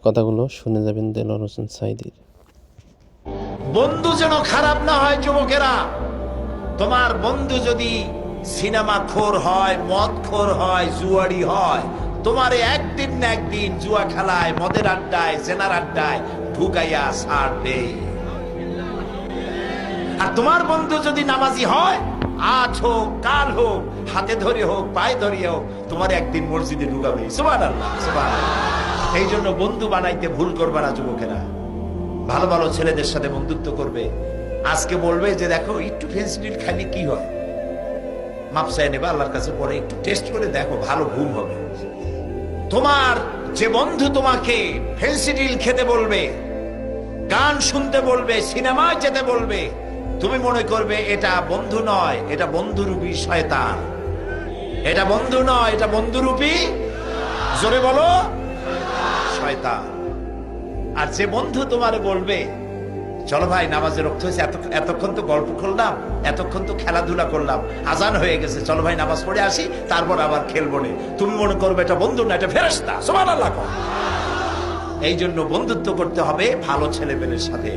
কথাগুলো শুনে যাবেন দেলোয়ার হোসেন সাঈদীর। বন্ধু যেন খারাপ না হয় যুবকেরা। তোমার বন্ধু যদি সিনেমা খোর হয়, মদ খোর হয়, জুয়ারি হয়, তোমারে একদিন না একদিন জুয়া খেলায়, মদের আড্ডায়, জেনার আড্ডায় ঢুকাইয়া ছাড়বে। আর তোমার বন্ধু যদি নামাজি হয়, আজ হোক কাল হোক, হাতে ধরে হোক পায়ে ধরে হোক, তোমার একদিন মসজিদে ঢুকাবে। সুবহানাল্লাহ, সুবহানাল্লাহ। এই জন্য বন্ধু বানাইতে ভুল করবে না যুবকেরা। ভালো ভালো ছেলেদের সাথে বন্ধুত্ব করবে। আজকে বলবে যে দেখো একটু ফেন্সিডিল খাইলে কি হয়, মাপসায় নেবে আল্লাহর কাছে, পরে একটু টেস্ট করে দেখো, ভালো ঘুম হবে। তোমার যে বন্ধু তোমাকে ফেন্সিডিল খেতে বলবে, গান শুনতে বলবে, সিনেমায় যেতে বলবে, তুমি মনে করবে এটা বন্ধু নয়, এটা বন্ধুরূপী শয়তান। এটা বন্ধু নয়, এটা বন্ধুরূপী, জোরে বলো, শয়তান। আর যে বন্ধু তোমারে বলবে চলো ভাই নামাজে রক্ত হয়েছে, এতক্ষণ তো গল্প করলাম, এতক্ষণ তো খেলাধুলা করলাম, আজান হয়ে গেছে, চলো ভাই নামাজ পড়ে আসি, তারপর আবার খেলবো না, তুমি মনে করবে এটা বন্ধু না, এটা ফেরেশতা। সুবহানাল্লাহ। এই জন্য বন্ধুত্ব করতে হবে ভালো ছেলেমেয়ের সাথে।